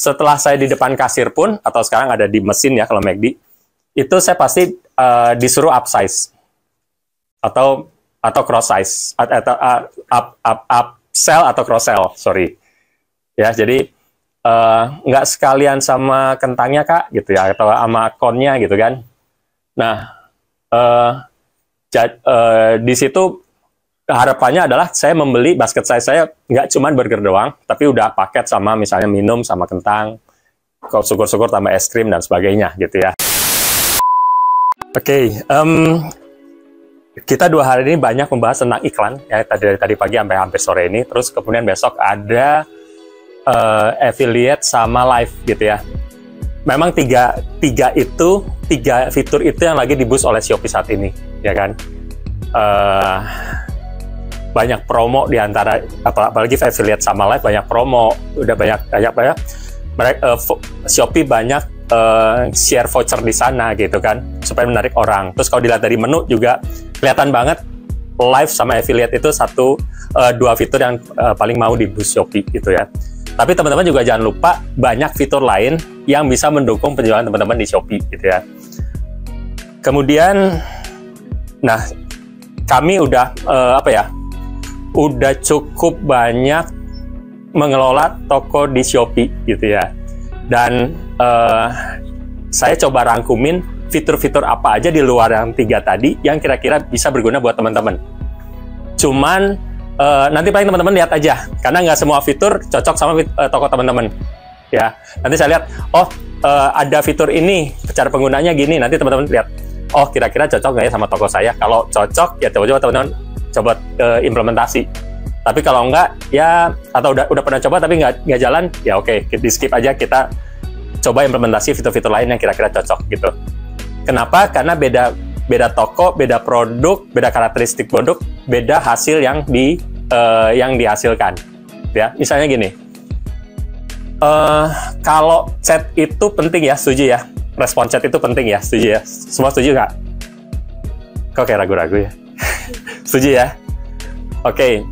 setelah saya di depan kasir pun, atau sekarang ada di mesin ya kalau McD, itu saya pasti disuruh upsize atau cross size atau upsell atau cross sell, sorry. Ya, jadi nggak sekalian sama kentangnya Kak, gitu ya, atau sama konnya gitu kan. Nah, di situ harapannya adalah saya membeli basket size saya nggak cuma burger doang, tapi udah paket sama misalnya minum sama kentang, syukur-syukur tambah es krim dan sebagainya gitu ya. Oke, kita 2 hari ini banyak membahas tentang iklan ya, dari tadi pagi sampai hampir sore ini. Terus kemudian besok ada affiliate sama live gitu ya. Memang tiga fitur itu yang lagi di-boost oleh Shopee saat ini, ya kan? Banyak promo di antara, apalagi affiliate sama live banyak promo, udah banyak Shopee banyak share voucher di sana gitu kan, supaya menarik orang. Terus kalau dilihat dari menu juga kelihatan banget live sama affiliate itu 2 fitur yang paling mau di-boost Shopee gitu ya. Tapi teman-teman juga jangan lupa banyak fitur lain yang bisa mendukung penjualan teman-teman di Shopee gitu ya. Kemudian, nah kami udah udah cukup banyak mengelola toko di Shopee gitu ya. Dan saya coba rangkumin fitur-fitur apa aja di luar yang 3 tadi yang kira-kira bisa berguna buat teman-teman. Cuman nanti paling teman-teman lihat aja, karena nggak semua fitur cocok sama toko teman-teman. Ya, nanti saya lihat, ada fitur ini, cara penggunanya gini, nanti teman-teman lihat, oh kira-kira cocok nggak ya sama toko saya? Kalau cocok, ya coba-coba teman-teman coba implementasi. Tapi kalau enggak, ya atau udah pernah coba tapi nggak jalan, ya oke, di skip aja, kita coba implementasi fitur-fitur lain yang kira-kira cocok gitu. Kenapa? Karena beda toko, beda produk, beda karakteristik produk, beda hasil yang dihasilkan. Ya, misalnya gini, kalau chat itu penting ya, setuju ya? Respon chat itu penting ya, setuju ya? Semua setuju nggak? Kok kayak ragu-ragu ya? Setuju ya? Oke.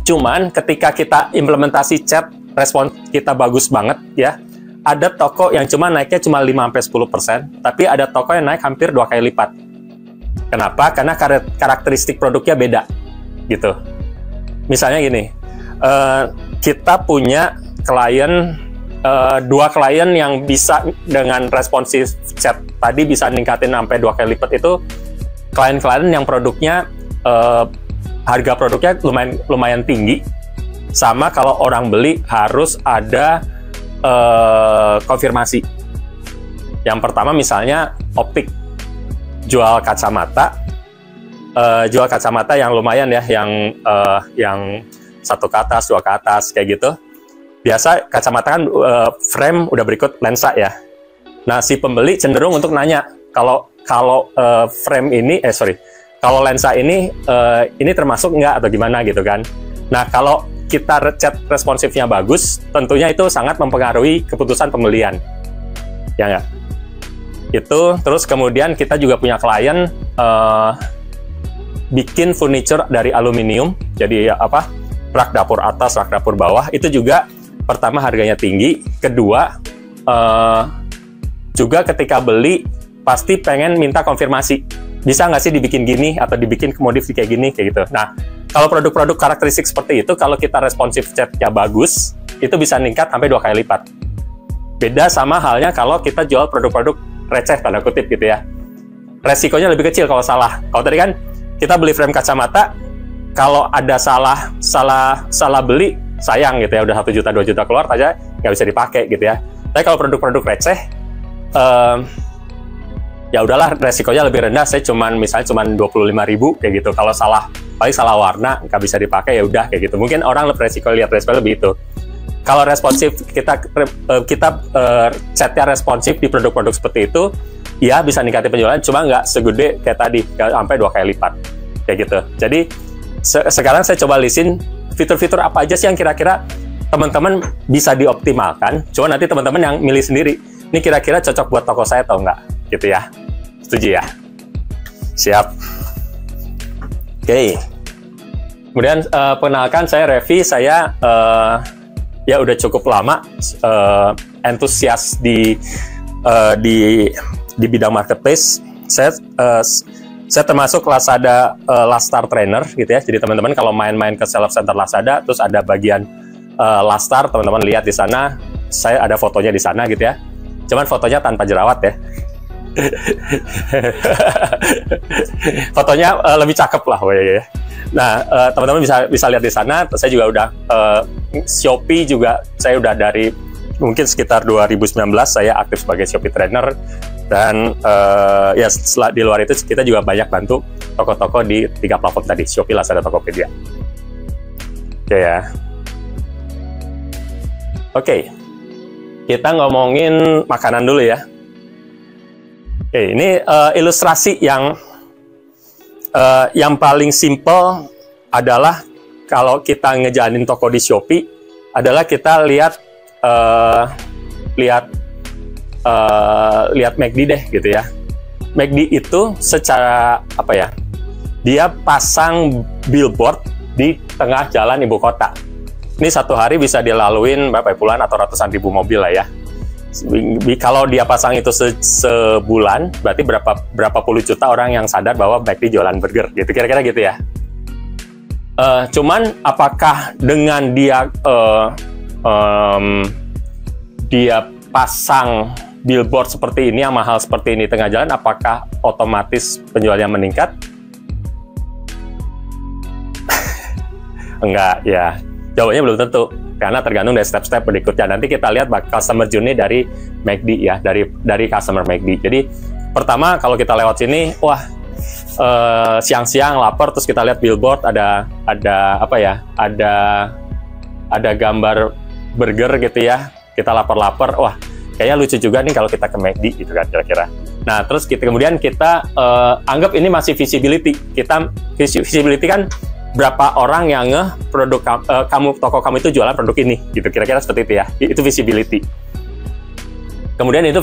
Cuman ketika kita implementasi chat, respon kita bagus banget ya. Ada toko yang naiknya cuma 5-10%, tapi ada toko yang naik hampir 2 kali lipat. Kenapa? Karena karakteristik produknya beda, gitu. Misalnya gini, kita punya klien, 2 klien yang bisa dengan responsif chat tadi bisa ningkatin sampai 2 kali lipat itu klien-klien yang produknya harga produknya lumayan tinggi, sama kalau orang beli harus ada konfirmasi. Yang pertama misalnya optik, jual kacamata yang lumayan ya, yang 1 ke atas, 2 ke atas kayak gitu. Biasa kacamata kan frame udah berikut lensa ya. Nah, si pembeli cenderung untuk nanya, kalau frame ini kalau lensa ini termasuk nggak atau gimana gitu kan. Nah, kalau kita chat responsifnya bagus, tentunya itu sangat mempengaruhi keputusan pembelian. Ya nggak? Itu, terus kemudian kita juga punya klien bikin furniture dari aluminium, jadi rak dapur atas, rak dapur bawah, itu juga pertama harganya tinggi, kedua juga ketika beli pasti pengen minta konfirmasi, bisa nggak sih dibikin gini atau dibikin modif kayak gini, kayak gitu. Nah, kalau produk-produk karakteristik seperti itu, kalau kita responsif chatnya bagus, itu bisa meningkat sampai 2 kali lipat. Beda sama halnya kalau kita jual produk-produk receh, tanda kutip gitu ya. Resikonya lebih kecil kalau salah. Kalau tadi kan kita beli frame kacamata, kalau ada salah beli, sayang gitu ya, udah 1 juta 2 juta keluar aja nggak bisa dipakai gitu ya. Tapi kalau produk-produk receh, ya udahlah, resikonya lebih rendah. Saya misalnya 25.000 kayak gitu. Kalau paling salah warna nggak bisa dipakai, ya udah kayak gitu. Mungkin orang resiko lebih itu. Kalau responsif, kita chatnya responsif di produk-produk seperti itu, ya bisa ningkatin penjualan, cuma nggak segede kayak tadi, sampai 2 kali lipat kayak gitu. Jadi sekarang saya coba listin fitur-fitur apa aja sih yang kira-kira teman-teman bisa dioptimalkan. Cuma nanti teman-teman yang milih sendiri, ini kira-kira cocok buat toko saya atau enggak, gitu ya. Setuju ya? Siap. Oke. Kemudian perkenalkan, saya Revi, saya ya udah cukup lama antusias di bidang marketplace. Saya termasuk Lazada Lastar Trainer gitu ya. Jadi teman-teman kalau main-main ke Self Center Lazada, terus ada bagian Lastar, teman-teman lihat di sana, saya ada fotonya di sana gitu ya. Cuman fotonya tanpa jerawat ya. Fotonya lebih cakep lah ya. Nah, teman-teman bisa lihat di sana. Saya juga udah Shopee juga, saya udah dari mungkin sekitar 2019 saya aktif sebagai Shopee Trainer. Dan ya setelah di luar itu kita juga banyak bantu toko-toko di 3 platform tadi, Shopee, Lazada, Tokopedia. Oke ya. Oke, kita ngomongin makanan dulu ya. Oke, ini ilustrasi yang paling simple adalah kalau kita ngejalanin toko di Shopee adalah kita lihat McD deh gitu ya. McD itu secara apa ya? Dia pasang billboard di tengah jalan ibu kota. Ini satu hari bisa dilaluin berapa puluhan atau ratusan ribu mobil lah ya. Kalau dia pasang itu sebulan, berarti berapa puluh juta orang yang sadar bahwa McD jualan burger gitu. Kira-kira gitu ya. Cuman apakah dengan dia pasang billboard seperti ini yang mahal seperti ini tengah jalan, apakah otomatis penjualannya meningkat? Enggak ya, jawabannya belum tentu karena tergantung dari step-step berikutnya. Nanti kita lihat customer journey dari McD ya, dari customer McD. Jadi pertama kalau kita lewat sini, wah siang-siang lapar, terus kita lihat billboard ada apa ya, ada gambar burger gitu ya, kita lapar-lapar, wah kayaknya lucu juga nih kalau kita ke McD gitu kan kira-kira. Nah terus kemudian kita anggap ini masih visibility. Visibility kan berapa orang yang produk toko kamu itu jualan produk ini gitu, kira-kira seperti itu ya. Itu visibility. Kemudian itu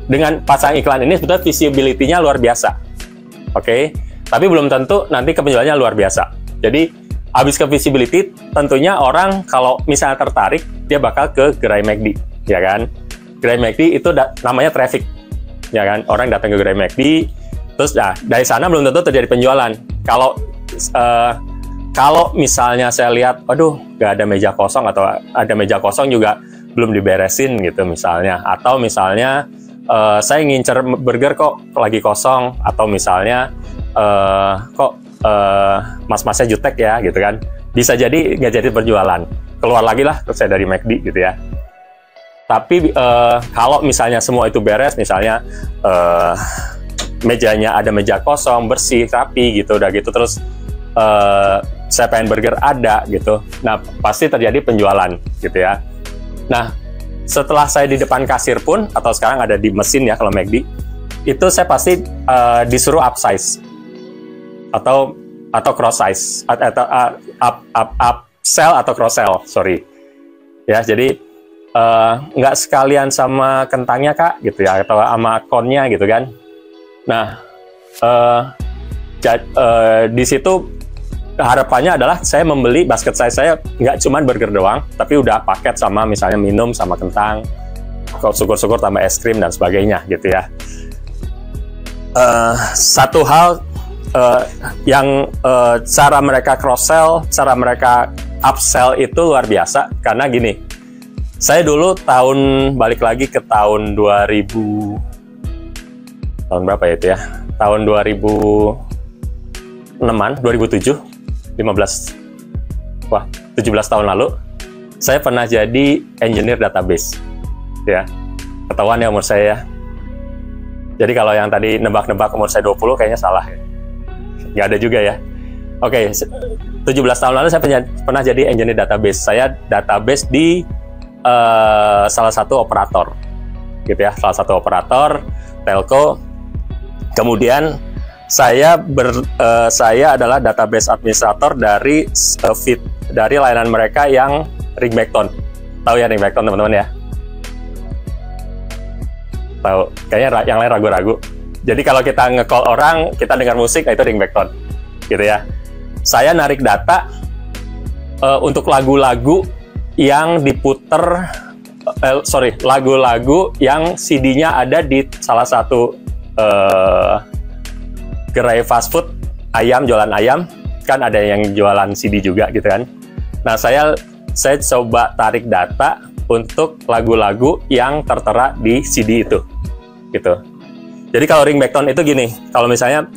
dengan pasang iklan ini sebetulnya visibility-nya luar biasa. Oke, tapi belum tentu nanti penjualannya luar biasa. Jadi habis ke visibility, tentunya orang kalau misalnya tertarik, dia bakal ke gerai McD, ya kan? Gerai McD itu namanya traffic, ya kan? Orang datang ke gerai McD, terus dari sana belum tentu terjadi penjualan. Kalau misalnya saya lihat, aduh, nggak ada meja kosong atau ada meja kosong juga belum diberesin gitu misalnya, atau misalnya saya ngincer burger kok lagi kosong, atau misalnya kok mas-masnya jutek ya gitu kan, bisa jadi nggak jadi berjualan, keluar lagi lah terus saya dari McD gitu ya. Tapi kalau misalnya semua itu beres, misalnya mejanya ada meja kosong, bersih, rapi gitu, udah gitu terus saya pengen burger ada gitu, nah pasti terjadi penjualan gitu ya. Nah setelah saya di depan kasir pun, atau sekarang ada di mesin ya kalau McD, itu saya pasti disuruh upsize atau cross size atau upsell atau cross sell, sorry ya. Jadi nggak sekalian sama kentangnya kak gitu ya, atau sama konnya gitu kan. Nah di situ harapannya adalah saya membeli basket size saya nggak cuma burger doang, tapi udah paket sama misalnya minum sama kentang, syukur-syukur tambah es krim dan sebagainya gitu ya. Satu hal yang cara mereka cross sell, cara mereka upsell itu luar biasa, karena gini, saya dulu balik lagi ke tahun 2000, tahun berapa ya itu ya, tahun 2006-an, 2007, 17 tahun lalu, saya pernah jadi engineer database ya. Ketahuan ya umur saya ya. Jadi kalau yang tadi nebak-nebak umur saya 20 kayaknya salah ya. Nggak ada juga ya. Oke, 17 tahun lalu saya pernah jadi engineer database. Saya database di salah satu operator gitu ya, salah satu operator telco. Kemudian saya adalah database administrator dari dari layanan mereka yang ringback-tone. Tahu ya ringback-tone teman-teman ya? Tahu? Kayaknya yang lain ragu-ragu. Jadi kalau kita nge-call orang, kita dengar musik, nah itu ringback-tone, gitu ya. Saya narik data untuk lagu-lagu yang diputer, lagu-lagu yang CD-nya ada di salah satu gerai fast food ayam, jualan ayam, kan ada yang jualan CD juga gitu kan. Nah, saya coba tarik data untuk lagu-lagu yang tertera di CD itu, gitu. Jadi kalau ringback tone itu gini, kalau misalnya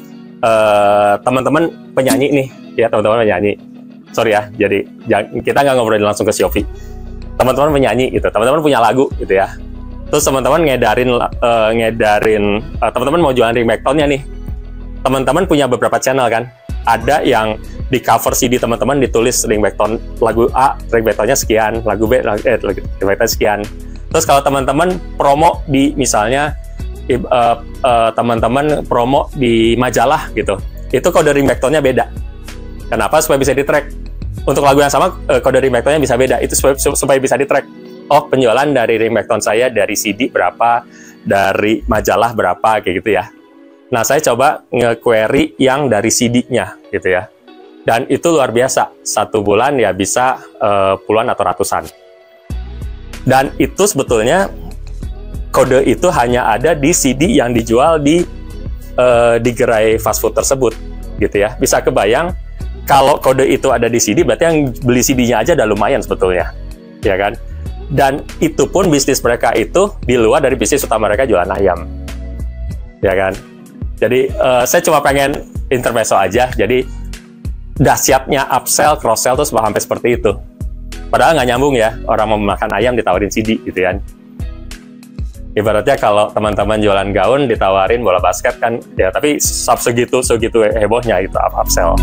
teman-teman penyanyi nih, ya teman-teman penyanyi, sorry ya, jadi kita nggak ngobrolin langsung ke Shopee. Teman-teman penyanyi gitu, teman-teman punya lagu gitu ya. Terus teman-teman teman-teman mau jualan ringback tone-nya nih. Teman-teman punya beberapa channel kan. Ada yang di cover CD teman-teman ditulis ringback tone lagu A, ringback tone-nya sekian, lagu B, ringback tone sekian. Terus kalau teman-teman promo di misalnya teman-teman promo di majalah gitu, itu kode ringback tone-nya beda. Kenapa? Supaya bisa di-track. Untuk lagu yang sama, kode ringback tone-nya bisa beda. Itu supaya bisa di-track. Oh, penjualan dari ringback tone saya dari CD berapa, dari majalah berapa, kayak gitu ya. Nah, saya coba nge-query yang dari CD-nya, gitu ya. Dan itu luar biasa. 1 bulan ya bisa puluhan atau ratusan. Dan itu sebetulnya kode itu hanya ada di CD yang dijual di gerai fast food tersebut, gitu ya. Bisa kebayang kalau kode itu ada di CD, berarti yang beli CD-nya aja udah lumayan sebetulnya, ya kan? Dan itu pun bisnis mereka itu di luar dari bisnis utama mereka jualan ayam, ya kan? Jadi saya cuma pengen intermezzo aja. Jadi dahsyatnya upsell, cross sell tuh sampai seperti itu. Padahal nggak nyambung ya, orang mau makan ayam ditawarin CD gitu kan. Ibaratnya kalau teman-teman jualan gaun ditawarin bola basket kan, ya tapi segitu hebohnya itu upsell.